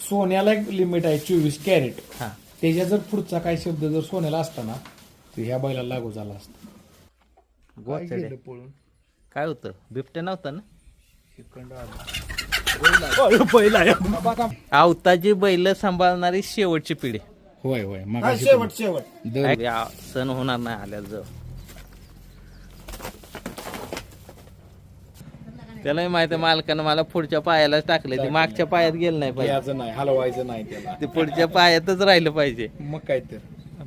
सोन्याला एक लिमिट आहे 24 कॅरेट. हा त्याच्या जर पुढचा काही शब्द जर सोन्याला असताना तर ह्या बैलाला लागू झाला असता. काय गोचडे गेलं पळून काय होतं बिबट्या नव्हता ना इकडं आलं. पहिला आवताची बैल सांभाळणारी शेवटची पिढी होय होय हा, मग शेवट या सण होणार नाही आल्या जवळ त्यालाही माहिती आहे मालकानं मला पुढच्या पायालाच टाकले ते मागच्या पायात गेलं नाही पाहिजे याचं नाही हलवायचं नाही त्याला. ते पुढच्या पायातच राहिलं पाहिजे मग काय तर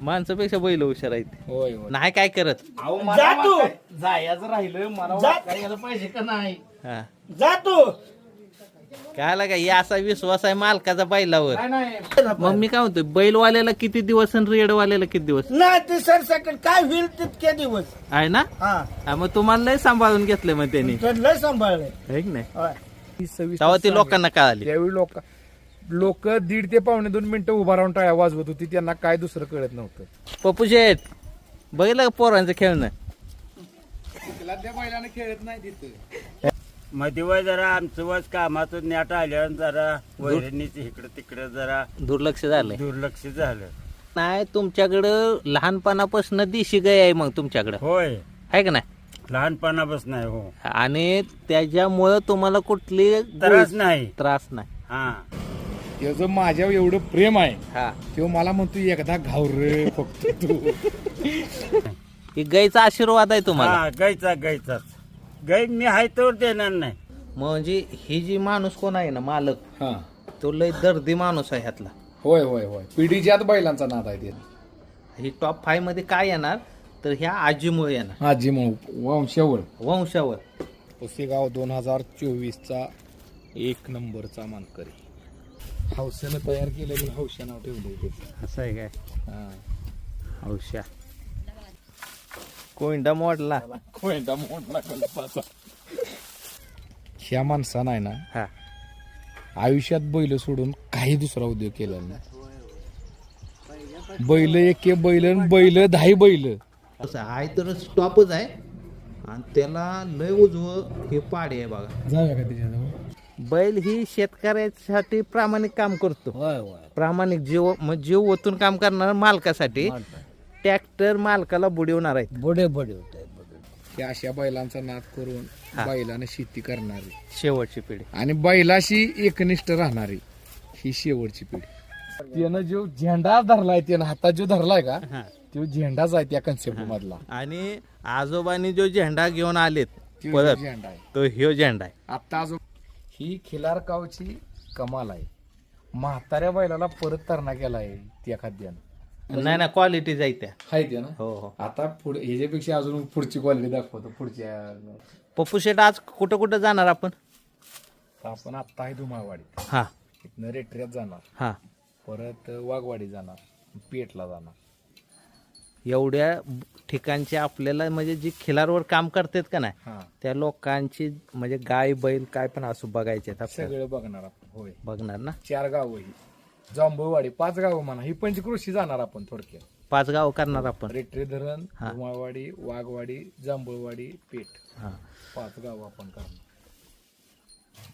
माणसापेक्षा बैल हुशार आहेत होय होय. नाही काय करत जा तू. जायचं राहिलं मला जा. वाकायला पाहिजे का नाही. हा जा तू. काय लागा या असा विश्वास आहे मालकाचा बैलावर नाही नाही मग मी काय म्हणतो बैलवाल्याला किती दिवस आणि रेडवाल्याला किती दिवस नाही ते सरसकट काय होईल तितके दिवस. आहे ना हा हा, मग तुम्हाला लय सांभाळून घेतलं मग त्यांनी तर लय सांभाळलंय. है की नाही होय. तेव्हा ती लोकांना कळाली त्यावेळी लोक 1.5 ते पावणे 2 मिनिटं उभा राहून टाळ्या वाजवत होती. त्यांना काय दुसरं कळत नव्हतं. पप्पू शेठ बघितलं का पोरांचं खेळणं त्या बैलाने खेळत नाही तिथं. मग दिवस जरा आमचं वच कामातून नेट आल्यावर जरा वैरणीच इकडं तिकडं जरा दुर्लक्ष झालंय दुर्लक्ष झालं. नाही तुमच्याकडं लहानपणापासून देशी गाय आहे मग तुमच्याकडं होय आहे का नाही लहानपणापासून आहे हो. आणि त्याच्यामुळं तुम्हाला कुठली त्रास नाही. त्रास नाही हा त्याचं माझ्यावर एवढं प्रेम आहे हा तो मला म्हणतो एकदा घावर रे फक्त तू. ही गायचा आशीर्वाद आहे तुम्हाला हा गायचाच गाय मी आहे तर देणार नाही. म्हणजे ही जी माणूस कोण आहे ना मालक हा तो लय दर्दी माणूस आहे ह्यातला होय होय होय पिढीच्यात बैलांचा नाद आहे ते. ही टॉप 5 मध्ये काय येणार तर ह्या आजीमुळे येणार आजी मग वंशावर वंशावर पुसेगाव 2024चा 1 नंबरचा मानकरी हौसेनं तयार केलेली हौशा नाव ठेवलंय त्याचं. असं आहे काय हा औषा कोयंडा मोडला कोयंडा मोठा कल्पाचा. ह्या माणसानं आहे ना हा आयुष्यात बैल सोडून काही दुसरा उद्योग केलेला नाही. बैल एके बैल 10 बैल असं आहे तर स्टॉपच आहे आणि त्याला लय उजवं हे पाडी आहे बघा जाऊया का त्याच्याजवळ. बैल ही शेतकऱ्यासाठी प्रामाणिक काम करतो प्रामाणिक जीव ओतून काम करणार मालकासाठी ट्रॅक्टर मालकाला बुडवणार आहेत बडे होत की अशा बैलांचा नाद करून बैलानं शेती करणारी शेवटची पिढी आणि बैलाशी एकनिष्ठ राहणारी ही शेवटची पिढी. त्यानं जो झेंडा धरलाय त्यानं हातात जो धरलाय का तो झेंडाच आहे त्या कन्सेप्ट मधला. आणि आजोबांनी जो झेंडा घेऊन आलेत तो परत झेंडा आहे तो ह्यो झेंडा आहे आता जो ही खिलारकावची कमाल आहे. म्हाताऱ्या बैलाला परत तरणा केलाय त्या खाद्यानं. नाही क्वालिटी जायत्या आहे ना. हो हो आता पुढे ह्याच्यापेक्षा अजून पुढची क्वालिटी दाखवतो पुढच्या. पप्पू शेट आज कुठं कुठं जाणार आपण आपण आत्ता आहे धुमाळवाडी हा इथनं रेटऱ्यात जाणार हा परत वाघवाडी जाणार पेटला जाणार. एवढ्या ठिकाणचे आपल्याला म्हणजे जी खिलारवर काम करतात का नाही हा त्या लोकांची म्हणजे गाय बैल काय पण असू बघायचे सगळं बघणार आपण. होय बघणार ना 4 गावं ही जांभूळवाडी 5 गावं म्हणा ही पंचकृषी जाणार आपण थोडक्यात. 5 गाव करणार आपण रेटरे धरण धुमाळवाडी वाघवाडी जांभूळवाडी पेठ हा 5 गावं आपण करणार.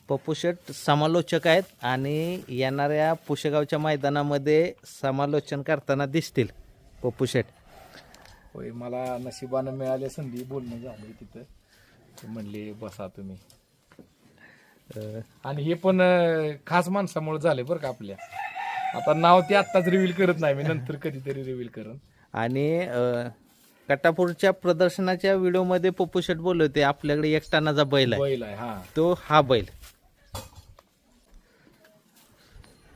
पप्पू शेट समालोचक आहेत आणि येणाऱ्या पुशेगावच्या मैदानामध्ये समालोचन करताना दिसतील पप्पू शेट. होय मला नशिबानं मिळाल्या संधी बोलणं झालं तिथं. ते म्हणले बसा तुम्ही. आणि हे पण खास माणसामुळे झाले बरं का आपल्या. आता नाव ते आत्ताच रिव्हील करत नाही मी नंतर कधीतरी रिव्हील करन. आणि कटापूरच्या प्रदर्शनाच्या व्हिडिओमध्ये पप्पू शेट बोलले होते आपल्याकडे 1 टनाचा बैल आहे बैल आहे हा तो हा बैल.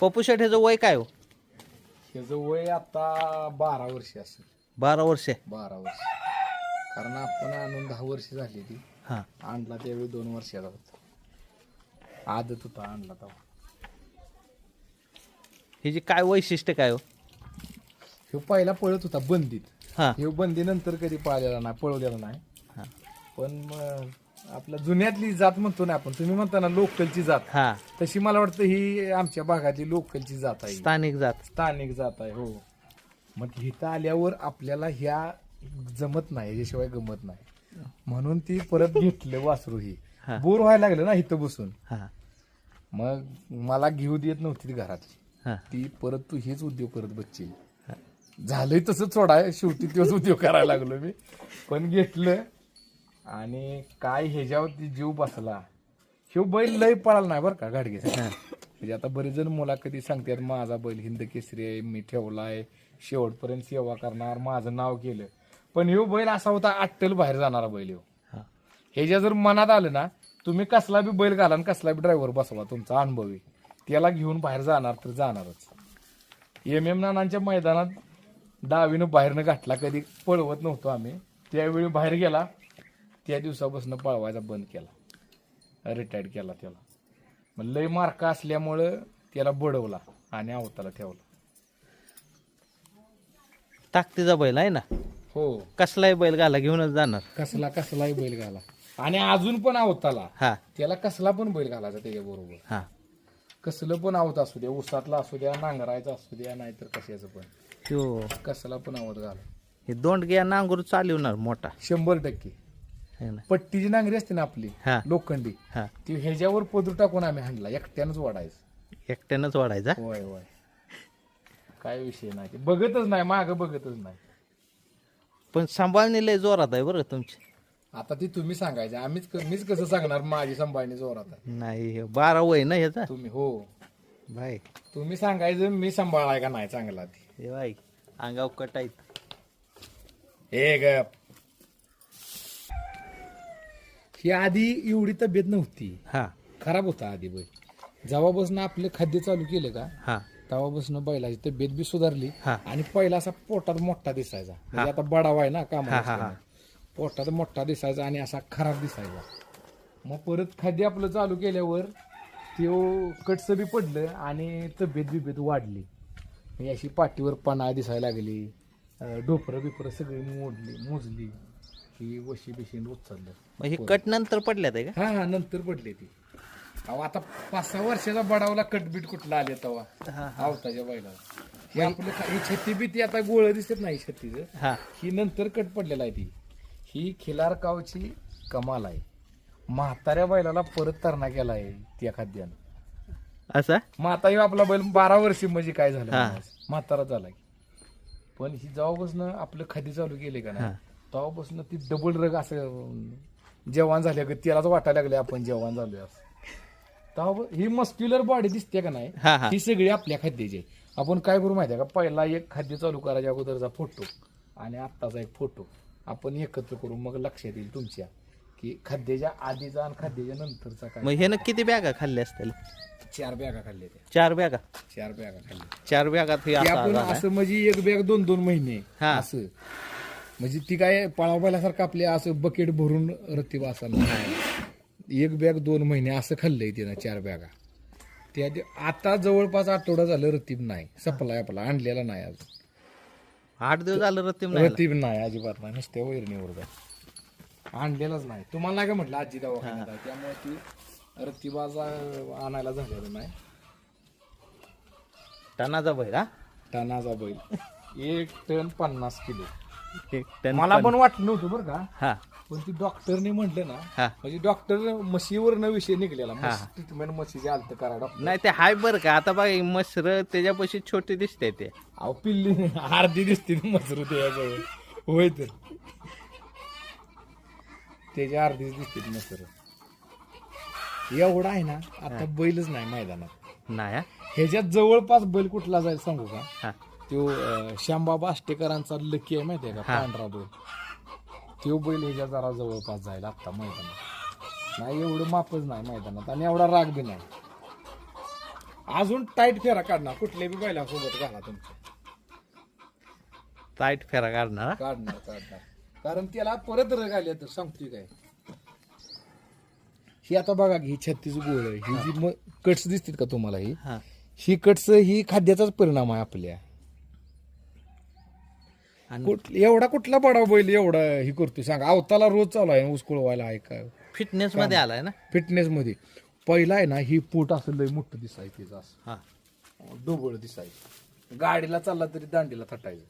पप्पू शेट ह्याचं वय काय हो त्याचं वय आता 12 वर्ष असेल. 12 वर्ष 12 वर्ष कारण आपण आणून 10 वर्ष झाली ती. हा आणला त्यावेळी 2 वर्षाचा होता. आदत होता आणला तेव्हा. ह्याची काय वैशिष्ट्य काय हो ह्यो पहिला पळत होता बंदीत. हा ह्यो बंदी नंतर कधी पाळलेला नाही पळवलेला नाही. हा. पण आपल्या जुन्यातली जात म्हणतो ना आपण तुम्ही म्हणता ना लोकलची जात हा तशी मला वाटतं ही आमच्या भागातली लोकलची जात आहे. स्थानिक जात स्थानिक जात आहे. हो मग इथं आल्यावर आपल्याला ह्या जमत नाही ह्याशिवाय गमत नाही म्हणून ती परत घेतलं वासरू ही. हा. बोर व्हायला लागलं ना इथं बसून. हा मग मला घेऊ देत नव्हती ती घरातली. हा. ती परत तू हेच उद्योग करत बच्ची झालंय तसं सोडाय शेवटी तोच उद्योग करायला लागलो मी. पण घेतलं आणि काय ह्याच्यावरती जीव बसला. शिव बैल लय पळाला नाही बरं का गाडगेचा. म्हणजे आता बरेच जण मुलाखती सांगतात माझा बैल हिंद केसरी आहे, मी ठेवलाय, शेवटपर्यंत सेवा करणार, माझं नाव केलं. पण ह्यो बैल असा होता अट्टल बाहेर जाणारा बैल ह्यो. ह्याच्या जर मनात आलं ना, तुम्ही कसला बी बैल घाला आणि कसला बी ड्रायव्हर बसवा, तुमचा अनुभवी त्याला घेऊन बाहेर जाणार तर जाणारच. MM नानांच्या मैदानात डावीनं बाहेरनं घातला, कधी पळवत नव्हतो आम्ही. त्यावेळी बाहेर गेला, त्या दिवसापासून पळवायचा बंद केला, रिटायर्ड केला त्याला. मग लय मार्क असल्यामुळं त्याला बडवला आणि अवताला ठेवला. ताकदीचा बैल आहे ना, हो, कसलाही बैल घाला घेऊनच जाणार. कसलाही बैल घाला आणि अजून पण अवताला हा त्याला कसला पण बैल घालायचा त्याच्या बरोबर. हा कसलं पण आवत असू द्या, उसातला असू द्या, नांगरायचा असू द्या, नाहीतर कशाचं पण, तो कसला पण आवत घाला. हे दोंडग्या नांगूर चालवणार मोठा 100%. है ना. पट्टीची नांगरी असते ना आपली हा. लोखंडी, हा ती ह्याच्यावर पदर टाकून आम्ही हाणला, एकट्यानंच वाढायचं. एकट्यानंच वाढायचा. होय होय, काय विषय नाही, बघतच नाही माग, बघतच नाही. पण सांभाळणी लय जोरात आहे बरं तुमची. आता ती तुम्ही सांगायचं, मीच कसं सांगणार माझी संभाळणी जोरात आहे. नाही हे 12 वय ना ह्याचा तुम्ही हो, भाई. तुम्ही सांगायचं मी सांभाळाय का नाही चांगला ती. हे भाई अंगाव कटायत. हे ग, ही आधी एवढी तब्येत नव्हती, हा खराब होता आधी बैल. जेव्हापासून आपलं खाद्य चालू केलं का, हा तेव्हापासून बैलाची तब्येत बी सुधारली. हा. आणि पहिला असा पोटात मोठा दिसायचा, म्हणजे आता बडावा आहे ना हा, हा, कामा, पोटात मोठा दिसायचा आणि असा खराब दिसायचा. मग परत खाद्य आपलं चालू केल्यावर तो कटचं बी पडलं आणि तब्येत वाढली. म्हणजे अशी पाठीवर पणा दिसायला लागली, डोपरं बिपरं सगळी मोजली की वशी बिशीन उचललं. मग हे कट नंतर पडल्यात आहे का. हा नंतर पडले ती. अहो आता 5-6 वर्षाचा बडावला कटबीट कुठला आले तेव्हा आवताच्या बैलाला. हे आपलं ही छत्ती बीती आता गोळ दिसत नाही छत्तीचं, हा ही नंतर कट पडलेला आहे. ती ही खिलार कावची कमाल आहे. म्हाताऱ्या बैलाला परत तरणा केला आहे त्या खाद्यानं. असा मग आता हे आपला बैल 12 वर्षी म्हणजे काय झालं, म्हातारा झाला की. पण ही जेव्हापासून आपलं खाद्य चालू केले का नाही, तेव्हापासून ती डबल रग असं जवान झाले का, त्यालाच वाटायला लागले आपण जवान झालोय असं. तेव्हा ही मस्क्युलर बॉडी दिसते का नाही, हा, हा. ही सगळी आपल्या खाद्याची. आपण काय करू माहिती आहे का, पहिला एक खाद्य चालू करायच्या अगोदरचा फोटो आणि आत्ताचा एक फोटो आपण एकत्र करू, मग लक्षात येईल तुमच्या की खाद्याच्या आधीचा आणि खाद्याच्या नंतरचा काय. मग ह्यानं किती बॅगा खाल्ल्या असतील. 4 बॅगा खाल्ल्या त्या, 4 बॅगा. 4 बॅगा खाल्ल्या. 4 बॅगात हे ती असा आपण आला. असं म्हणजे एक बॅग 2-2 महिने हा. असं, म्हणजे ती काय पळावल्यासारखं आपले असं बकेट भरून रत्तीब असा नाही. 1 बॅग 2 महिने असं खाल्लंय तिनं 4 बॅगा. त्या आता जवळपास आठवडा झालं रतीब नाही, सपलाय आपला, आणलेला नाही अजून. 8 दिवस झालं रत्तीम नाही. रतीब नाही अजिबात नाही, नुसत्या वैरणीवर जाय, आणलेलाच नाही. तुम्हाला नाही का म्हटलं आजी दवाखान्यात आहे, त्यामुळे ती रतीबाजा आणायला झालेलं नाही. टनाचा बैल. हा टनाचा बैल 1 टन 50 किलो. 1 टन. मला पण वाटलं नव्हतं बरं का, हा पण ती डॉक्टरने म्हटलं ना, हा. म्हणजे डॉक्टर म्हशीवरनं विषय निघलेला, ट्रीटमेंट म्हशीचे आलत करा डॉक्टर. नाही ते हाय बरं का. आता बघा मसर त्याच्यापाशी छोटी दिसते ते. अहो पिल्ली अर्धी दिसते मसरू त्याच्याजवळ, होय तर त्याच्या अर्धीच दिसते मसर. एवढा आहे ना आता बैलच नाही मैदानात. नाही हा? ह्याच्यात जवळपास बैल कुठला जाईल सांगू का, हा तो श्यामबाबा आष्टेकरांचा लकी आहे माहितीये का, पांढरा बैल. तो बैल ह्याच्या जरा जवळपास जाईल आता मैदानात. नाही एवढं मापच नाही मैदानात आणि एवढा राग बी नाही. अजून टाईट फेरा काढणार कुठल्या बी बैलासोबत घाला तुमच्या, टाईट फेरा काढणार. काढणार कारण त्याला परत रग आले तर सांगतोय काय. ही आता बघा ही 36 गोळ ही जी कट्स दिसतात का तुम्हाला, हा. ही कट्स ही खाद्याचाच परिणाम आहे आपल्या. एवढा कुठला बडा बैल एवढा ही करतोय सांगा. अवताला रोज चालू आहे ऊस कुळवायला आहे काय, फिटनेस मध्ये आलाय ना. फिटनेस मध्ये. पहिला आहे ना ही पोट असं लय मोठं दिसायचं तिचं, असं हा डोबळ दिसायचं, गाडीला चालला तरी दांडीला थटायचं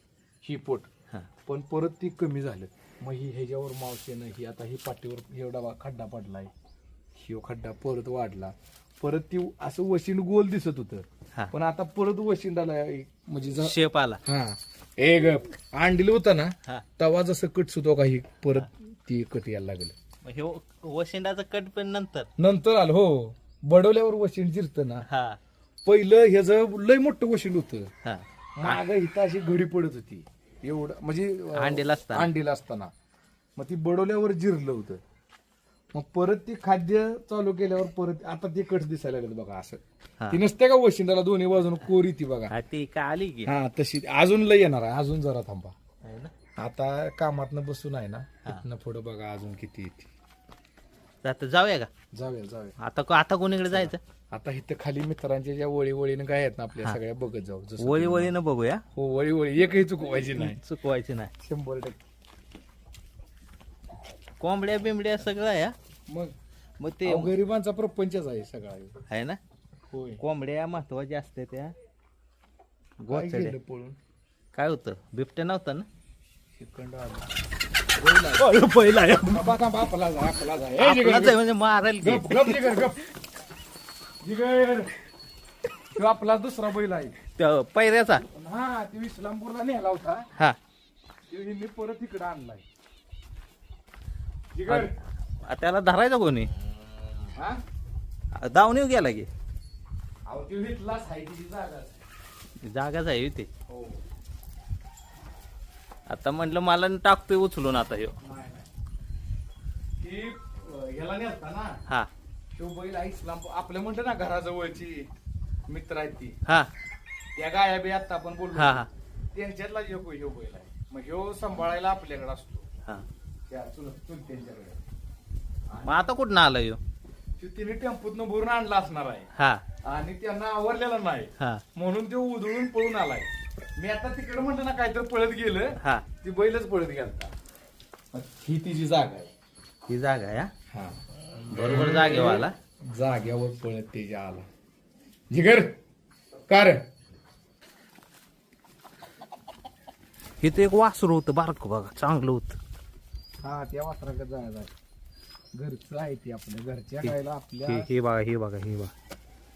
ही पोट. हा. पण परत ती कमी झालं. मग ही ह्याच्यावर मावशीनं ही आता ही पाठीवर एवढा खड्डा पडलाय, ह्यो खड्डा परत वाढला, परत ती असं वशिंड गोल दिसत हा. होतं, पण आता परत वशिंडाला म्हणजे शेप आला. हा एक अंडील होता ना हा. तवा जसं कट सुद्धा काही परत ती कट यायला लागलं. मग हे वशिंडाचं कट पण नंतर आलं हो, बडवल्यावर वशिंड जिरतं ना. हा पहिलं ह्याचं लय मोठं वशिंड होतं, हा माग इथं अशी घडी पडत होती एवढं, म्हणजे अंडीला असताना मग ती बडवल्यावर जिरलं होतं. मग परत ती खाद्य चालू केल्यावर परत आता ती कट दिसायला लागलं बघा असं. हा. ती नसते का वशिंडाला दोन्ही बाजून कोरी ती बघा. हा, ती का आली की हा तशी अजून लय येणार आहे, अजून जरा थांबा. आहे ना? आता कामातनं बसून आहे ना, तिथनं पुढं बघा अजून किती येते. आता जाऊया का? जाऊया. आता कोणीकडे जायचं? आता इथं खाली मित्रांच्या ज्या वळीनं काय आहेत ना आपल्या सगळ्या बघत जाऊ. जसं वळीनं बघूया. हो वळी एकही चुकवायची नाही, चुकवायची नाही. 100%. कोंबड्या बिंबड्या सगळं आहे हा? मग ते अहो, गरिबांचा प्रपंचच आहे सगळा. आहे ना. होय. कोंबड्या महत्वाच्या असते त्या. काय गोचड्या गेलं पळून काय होतं? बिबट्या नव्हता ना? शिकंड आला. पहिला आपला जा. आपलाच आहे म्हणजे मारेल की. गप. जिगर. तो आपला दुसरा बैल आहे. त्या पैऱ्याचा. हा ती इस्लामपूरला नेला होता, हा मी परत इकडे आणलाय. जिगर. त्याला धरायचा कोणी? हा दावणीव गेला की. अहो ती इथलाच आहे, तिची जागाच. जागाच आहे ते. हो. आता म्हटलं मला टाकतोय उचलून आता ह्यो. ती ह्याला नेलता ना. हा तो बैल आहे इस्लामपूर, आपलं म्हणतो ना घराजवळची मित्र आहेत ती, हा त्या गाया बी आता आपण बोललो हा त्यांच्यातला ह्यो बैल आहे. मग ह्यो सांभाळायला आपल्याकडे असतो, हा. त्या चुलत्यांच्याकडे. मग आता कुठं आला ह्यो? तिने टेम्पूतनं भरून आणला असणार आहे हा आणि त्यांना आवरलेला नाही, हा म्हणून तो उधळून पळून आलाय. मी आता तिकडे म्हणलं ना काहीतरी पळत गेलं, हा. ती बैलच पळत गेलता. मग ही तिची जागा आहे. ही जागा आहे हा? हा बरोबर जागेवर आला. जाग्यावर पळत त्याच्या आला. जिगर कार इथं एक वासरू होतं बारक बघा, चांगलं होतं. हा त्या वासराकडे जायचं घरचं आहे ती, आपल्या घरच्या गायला आपल्या हे बघा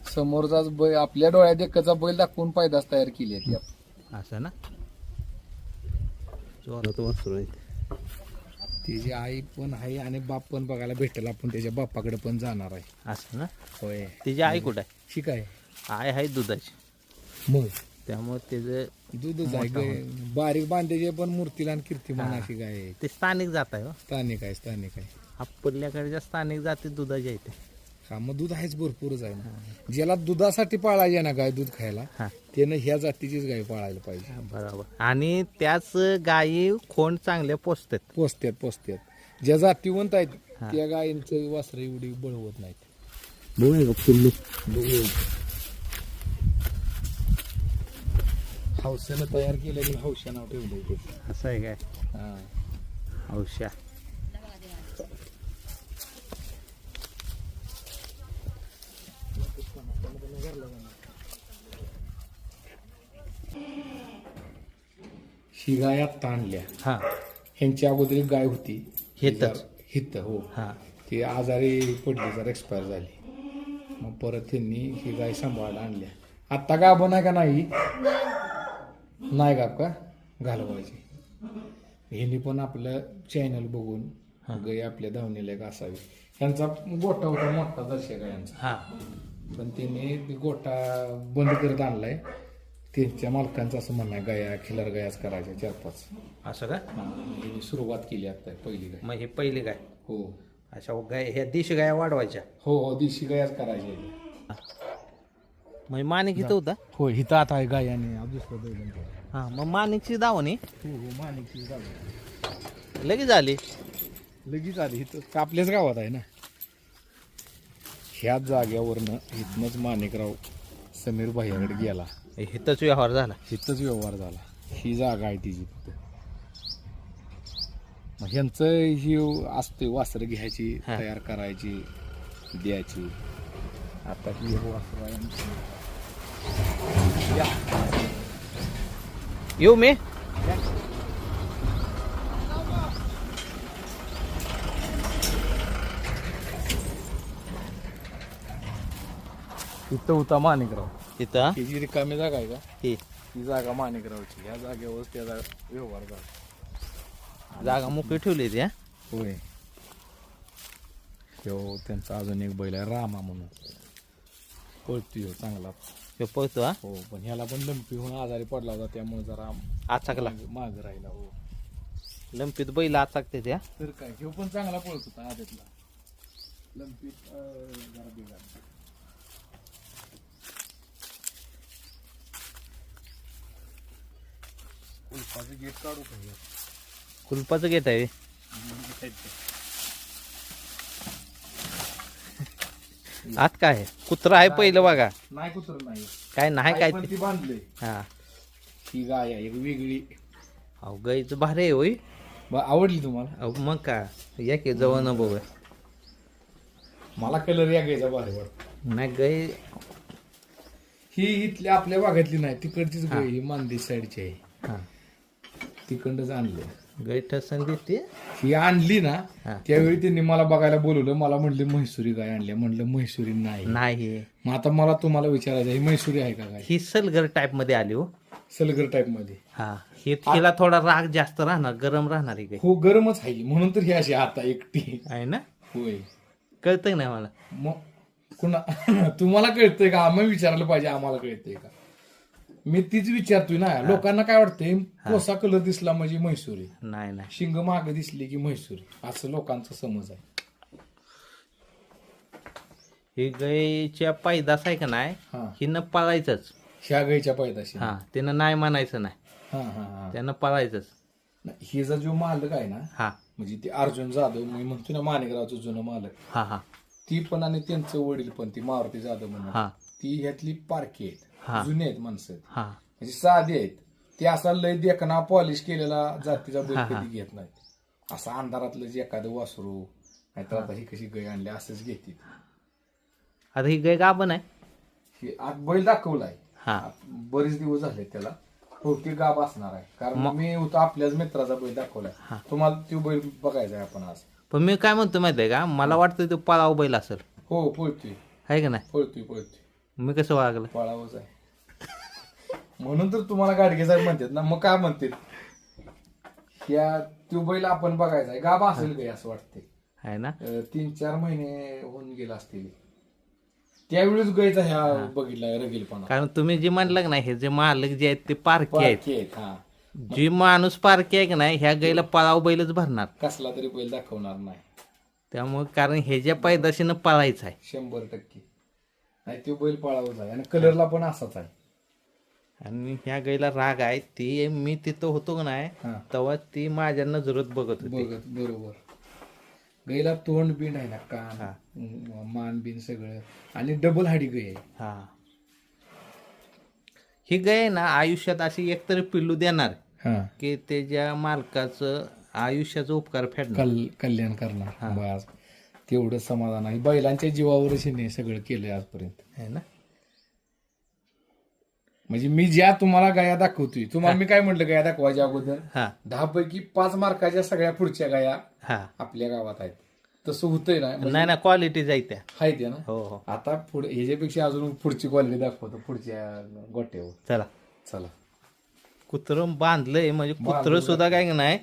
समोरचाच बैल, आपल्या डोळ्यात एकाचा बैल दाखवून पायदास तयार केली आहे ती आपण. असं ना. जोरात वासरू आहे. तिची आई पण आहे आणि बाप पण बघायला भेटेल, आपण त्याच्या बापाकडे पण जाणार आहे. असं ना. होय. तिची आई कुठं आहे? ठीक आहे. आई आहे दुधाची, मग त्यामुळे त्याचं दूधच आहे. बारीक बांधायचे पण मूर्तीला आणि कीर्तिमान अशी गाय आहे. ते स्थानिक जात आहे. स्थानिक आहे. आपल्याकडच्या स्थानिक जाती दुधाची आहे ते. हा मग दूध आहेच, भरपूरच आहे ना. ज्याला दुधासाठी पाळायचे ना गाय दूध खायला, हा. त्यानं ह्या जातीचीच गाय पाळायला पाहिजे. बरोबर. आणि त्याच गायी खोंड चांगल्या पोचतात. पोचत्यात. ज्या जातीवंत आहेत त्या गायींचं वासरं एवढी बळवत नाहीत. हौशानं तयार केलेलं हौशा नाव ठेवलंय. असं आहे काय? हा औषा. ही गाय आत्ता आणल्या. हा ह्यांची अगोदर एक गाय होती हितच. हित. हो. हा ती आजारी पडली, जर एक्सपायर झाली. मग परत त्यांनी ही गाय सांभाळायला आणल्या. आत्ता गाभण आहे का नाही गाब का घालवायची. ह्यांनी पण आपलं चॅनल बघून गाय आपल्या धावणीला एक असावी. यांचा गोठा होता मोठा दर्शक गायांचा, हा. पण त्यांनी गोठा बंद करत आणलाय. त्यांच्या मालकांचं असं म्हणणं आहे गाया खिलार गायाच करायच्या 4-5. असं का? त्यांनी सुरुवात केली आता पहिली गाय. मग हे पहिली गाय. हो अशा गाय, ह्या देशी गाया वाढवायच्या. हो देशी गायाच करायच्या. म्हणजे माणिक इथं होता. हो हिथं आता आहे गाय आणि दुसरं बैल. हा मग माणिकची दावणी हो माणिकची गाव लगेच आली. लगेच आली. इथं आपल्याच गावात आहे ना. ह्याच जाग्यावरनं इथनच माणिकराव समीर भाईकडे गेला. इथंच व्यवहार झाला. इथंच व्यवहार झाला. ही जागा आहे तिची फक्त. मग ह्यांचं ही असते वासरं घ्यायची, तयार करायची, द्यायची. आता ही वासरं आहे. येऊ मी. तिथं होता माणिकराव. तिथं ही जी रिकामी जागा आहे का, ही ती जागा माणिकरावची. या जागेवर त्याचा व्यवहार झाला. जागा मोकळी ठेवली ती. होय. तो त्यांचा अजून एक बैल आहे रामा म्हणून, पळतोय चांगला. तो पळतो. हा हो, पण ह्याला पण लंपी होऊन आजारी पडला होता, त्यामुळे जरा आचाकला माग राहिला. हो, लंपीत बैल आचाकते त्या. तर काय ह्यो पण चांगला पळत होता आदतला. लंपीत जरा बिघाड. उल्फाचं गेट काढू का हे? कुलपाचं गेट आहे. आत काय आहे? कुत्रा आहे पहिलं बघा. नाही कुत्र नाही, काय नाही काय पण ते. ती बांधले. हा ही गाय आहे एक वेगळी. अहो गाईचं भारी आहे होय. आवडली तुम्हाला? अहो मग का या की जवळ न बघ. मला कलर या गायचा भारी वाटतो. नाही गाई ही इथल्या आपल्या भागातली नाही, तिकडचीच गाय. ही मानदेश साईडची आहे. हा तिकडच आणले. गाई ठसन देते. ही आणली ना, हा. त्यावेळी त्यांनी मला बघायला बोलवलं. मला म्हणले म्हैसुरी गाय आणली. म्हणलं म्हैसुरी नाही. नाही मग आता मला तुम्हाला विचारायचं, ही म्हैसुरी आहे का गाय? ही सलगर टाईप मध्ये आली हो. सलगर टाईप मध्ये. हा हिला थोडा राग जास्त राहणार, गरम राहणार ही गाय. हो, गरमच आहे म्हणून तर ही अशी आता एकटी. आहे ना. होय. कळतंय नाही मला. मग कुणा तुम्हाला कळतंय का? आम्ही विचारायला पाहिजे आम्हाला कळतंय का? मी तीच विचारतोय ना. लोकांना काय वाटतंय, कोसा कलर दिसला म्हणजे म्हैसुरी, नाही नाही शिंग माग दिसली की म्हैसुरी, असं लोकांचा समज आहे. ही गायच्या पैदास आहे का नाही, हा, हिनं पळायचंच. ह्या गायच्या पैदाशी. हा त्यानं नाही म्हणायचं नाही, हा हा हा. त्यानं पळायचंच. हिचा जो मालक आहे ना, हा म्हणजे ते अर्जुन जाधव, मी म्हणतो ना माणिकरावचं जुनं मालक, हा हा ती पण आणि त्यांचं वडील पण, ती मारुती जाधव म्हणून, हा ती ह्यातली पारखी हा. आहेत, जुने आहेत माणसं, हा म्हणजे साधे आहेत. ते असा लय देखना पॉलिश केलेला जातीचा बैल कधी घेत नाहीत. असं अंधारातलं जे एखादं वासरू, नाहीतर आता ही कशी गाय आणली असंच घेते. आता ही गाय गाभण आहे. ही आज बैल दाखवलाय, हा बरेच दिवस झाले त्याला. बहुतेक गाभ असणार आहे, कारण मी होतो आपल्याच मित्राचा बैल दाखवलाय. तुम्हाला तो बैल बघायचा आहे आपण आज. पण मी काय म्हणतो माहितीये का, मला वाटतं तो पळाव बैल असेल. हो, पळतोय आहे का नाही. पळतोय. मी कसं वागलं. पळावच आहे म्हणून तर तुम्हाला गाडगे साहेब म्हणतात ना. मग काय म्हणतात, या तो बैल आपण बघायचा आहे. गाभ असेल काय असं वाटतंय. आहे ना. 3-4 महिने होऊन गेला असतील त्यावेळेस गायचा ह्या बघितलाय रगीलपणा. कारण तुम्ही जे म्हणलं का नाही, हे जे मालक जे आहेत ते पारखी आहेत. पारखी आहेत. हा, जी माणूस पारखी आहे का नाही, ह्या गायला पळाव बैलच भरणार. कसला तरी बैल दाखवणार नाही. त्यामुळे कारण हे ज्या पैदाशीनं पळायचं आहे. 100% नाही, तो बैल पळावच आहे आणि कलरला पण असाच आहे. आणि ह्या गायला राग आहे. ती मी तिथं होतो का नाही, हा, तेव्हा ती माझ्या नजरेत बघत होती. बघत बरोबर. गायला तोंड बिंड आहे ना, हा. कान मान बिन सगळं, आणि डबल हाडी गाय आहे. हा ही गाय ना आयुष्यात अशी एकतरी पिल्लू देणार हा, की त्याच्या मालकाचं आयुष्याचा उपकार फेडणार. कल्याण करणार. बस तेवढं समाधान आहे. बैलांच्या जीवावरच हिने सगळं केलंय आजपर्यंत. आहे ना. म्हणजे मी ज्या तुम्हाला गाया दाखवतोय, तुम्हाला मी काय म्हटलं गाया दाखवायच्या अगोदर, हा 10 पैकी 5 मार्काच्या सगळ्या पुढच्या गाया हा आपल्या गावात आहेत. तसं होतंय ना, नाही ना, क्वालिटी जायत्या. आहेत ना. हो हो. आता पुढे ह्याच्यापेक्षा अजून पुढची क्वालिटी दाखवतो पुढच्या गोट्यावर. चला. चला. कुत्रं बांधलंय म्हणजे कुत्रं सुद्धा काय नाही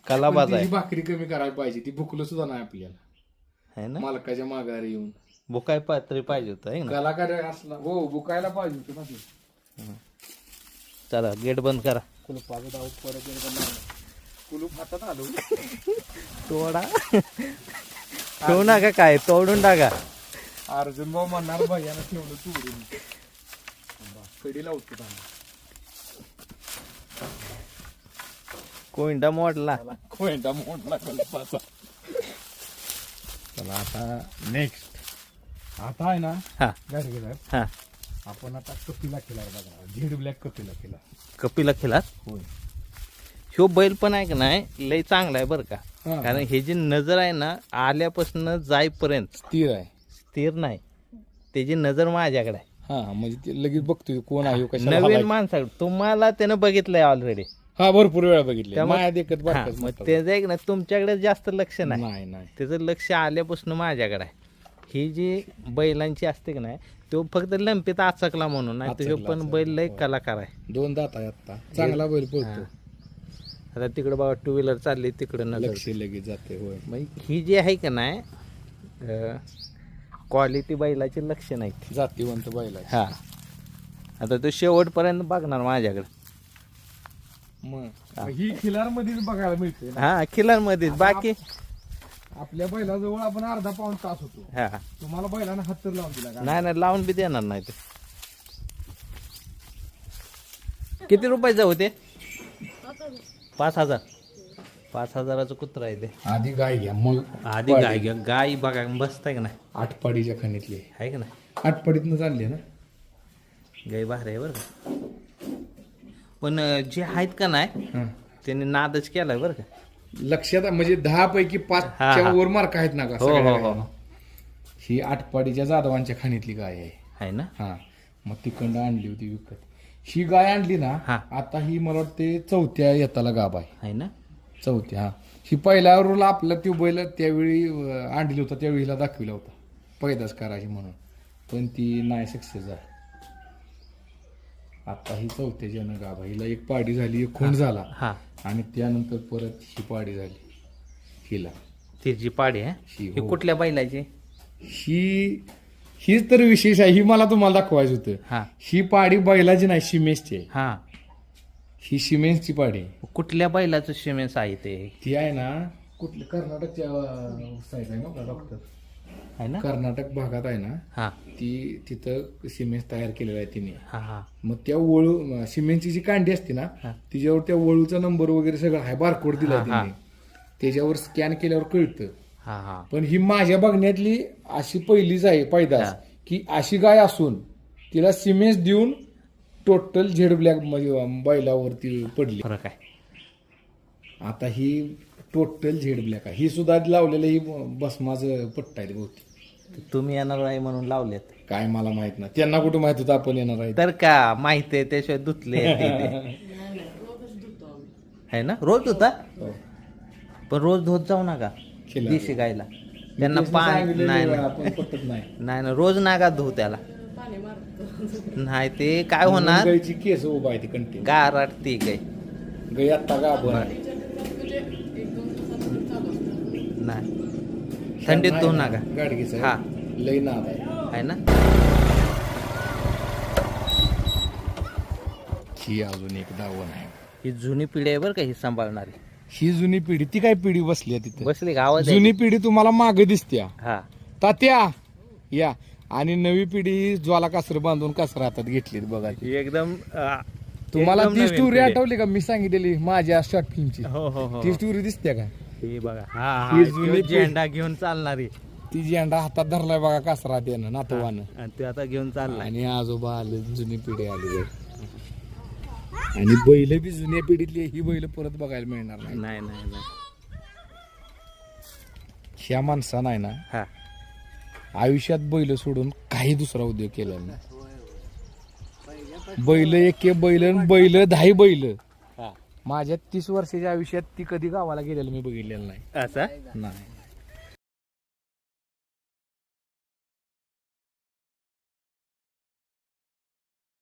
कलाबाज पण आहे. तिची भाकरी कमी करायला पाहिजे. ती भुकलं सुद्धा नाही आपल्याला, है ना. मालकाच्या माघारी येऊन. बुकाय पात्री पाहिजे होतं आहे ना. कलाकार असला हो, बुकायला पाहिजे होतं ना ते. चला गेट बंद करा. कुलूपाचं दाव परत एकदा कुलूप हातात आलो. तोडा ठेवू नका, काय तोडून टाका. अर्जुन भाऊ म्हणणार भैयानं ठेवलं तोडून. कडी लावतो कोंडा मोडला. कोयंडा मोडला कुलूपाचा. चला आता नेक्स्ट. आता आहे ना हा गाडगे साहेब, हा आपण आता कपिला केला बघा. झेड ब्लॅक कपिला केला. कपिला खेळात. होय. ह्यो बैल पण आहे का नाही लय चांगला आहे बरं का. हा. कारण हे जी नजर आहे ना, आल्यापासून जाईपर्यंत स्थिर आहे. स्थिर नाही. त्याची नजर माझ्याकडे आहे. हा, म्हणजे ते लगेच बघतोय कोण आहे कशा. नवीन माणसाकडे. तुम्हाला त्यानं बघितलंय ऑलरेडी. हा, भरपूर वेळा बघितले. त्यामुळे- माया देखत हा, बारकाच मग म्हणतात. त्याचं एक ना तुमच्याकडे जास्त लक्ष नाही. नाही नाही. त्याचं लक्ष आल्यापासून माझ्याकडे आहे. ही जी बैलांची असते की नाही, तो फक्त लंपीत आचकला म्हणून, नाही तर ह्यो आचकला, पण बैल लय कलाकार आहे. 2 दात आहे आता, चांगला बैल पळतो. आता तिकडे बघा 2 व्हीलर चालली, तिकडे नजर. लक्ष लगेच जाते. होय, मग ही जी आहे का नाही क्वालिटी बैलाची लक्ष नाही. जातीवंत बैल आहे. हा, आता तो शेवटपर्यंत बघणार माझ्याकडे. मग ही खिलार मध्येच बघायला मिळते ना. हा, खिलार मध्येच. बाकी आपल्या बैलाजवळ आपण अर्धा पाऊण तास होतो. हा, तुम्हाला बैलानं हात तर लावून दिला का? नाही लावून बी देणार नाही ते. किती रुपयाचं होते? 5,000. 5,000चं कुत्र आहे ते. आधी गाय घ्या, मग आधी गाय घ्या. गाय बघा मस्त आहे का नाही? आटपाडीच्या खणीतली आहे का नाही? आटपाडीतनं चालली ना गाय बाहेर आहे बरं का. पण जे आहेत का नाही हा. त्यांनी नादच केलाय बरं का. लक्षात आहे, म्हणजे 10 पैकी 5च्या वर मार्क आहेत ना का हो सगळ्या हो हो गायांना. ही आटपाडीच्या जाधवांच्या खाणीतली गाय आहे. आहे ना. हा, मग तिकडं आणली होती विकत. ही गाय आणली ना, हा. आता ही मला वाटते 4थ्या येताला गाभ आहे. आहे ना. 4थ्या. हा, ही पहिल्या रोल आपला ती बैल त्यावेळी आणली होता, त्यावेळीला दाखविला होता पैदास करायची म्हणून, पण ती नाही सक्सेस झाली. आता ही 4थ्या जन गाभ आहे. हिला एक पाडी झाली, एक खूण झाला, हा, आणि त्यानंतर परत ही पाडी झाली हिला. तिची पाडी आहे. ही, ही हो. कुठल्या बैलाची? हीच तर विशेष आहे. ही मला तुम्हाला दाखवायचं होतं. हा ही पाडी बैलाची नाही, सिमेंसची आहे. हा. ही सिमेंसची पाडी आहे. कुठल्या बैलाचं सिमेंट आहे ते? ती आहे ना, कुठल्या कर्नाटकच्या साईड आहे ना डॉक्टर, आहे ना. कर्नाटक भागात आहे ना, हा ती तिथं सिमेंट तयार केलेला आहे तिने. हा हा मग त्या वळू सिमेंटची जी कांडी असते ना, हा. तिच्यावर त्या वळूचा नंबर वगैरे सगळं आहे, बारकोड दिलाय हा, हा. तिने. त्याच्यावर स्कॅन केल्यावर कळतं. हा हा. पण ही माझ्या बघण्यातली अशी पहिलीच आहे पैदास, हा. की अशी गाय असून तिला सिमेंट देऊन टोटल झेड ब्लॅक बैलावरती पडली. फरक आहे. आता ही टोटल झेड ब्लॅक आहे. ही सुद्धा लावलेलं ही भस्माचं पट्टा आहे बहुतेक. तुम्ही येणार आहे म्हणून लावलेत. काय मला माहित नाही, त्यांना कुठं माहित होतं आपण येणार आहे. तर का माहिती आहे, त्याशिवाय धुतले आहे ना. रोज धुता, हो. पण रोज धुत जाऊ नका खिलार. देशी गायला. त्यांना तेच पाणी सांगितलेलं नाही आहे, नाही. आपण पटत नाही. नाही ना, रोज नागा धुऊ त्याला. नाही ते काय होणार, गायची केस उभा आहे ती कंटिन्यू. गारट ती गाय. गाय आता गाभण आहे. नाही थंडीत धुवू नका. गाडगीच हा. आहे, लई नाद आहे. आहे ना. ही अजून एक दावण आहे. ही जुनी पिढी आहे बरं का, ही सांभाळणारी. ही जुनी पिढी, ती काय पिढी बसली आहे तिथे. बसली गावात. जुनी पिढी तुम्हाला मागे दिसत्या, हा तात्या या, आणि नवी पिढी ज्वाला कासर बांधून कासर हातात घेतली बघा ती. एकदम तुम्हाला एकदम ती नवीन स्टोरी पिढी. आठवली का मी सांगितलेली माझ्या शॉर्ट फिल्मची? हो हो हो. ती स्टोरी दिसते का? ही बघा. हा ही जुनी हा. पिढी. झेंडा घेऊन चालणारी. ती झेंडा हातात धरलाय बघा कासरात यानं नातवानं, आणि ते आता घेऊन चाललाय. आणि आजोबा आले, जुनी पिढी आली बघ. आणि बैल बी जुन्या पिढीतली, ही बैल परत बघायला मिळणार नाही. नाही नाही नाही. ह्या माणसानं आहे ना हा आयुष्यात बैल सोडून काही दुसरा उद्योग केला नाही. बैल एके बैल 10 बैल. हा. माझ्या 30 वर्षाच्या आयुष्यात ती कधी गावाला गेलेलं मी बघितलेलं नाही. असं नाही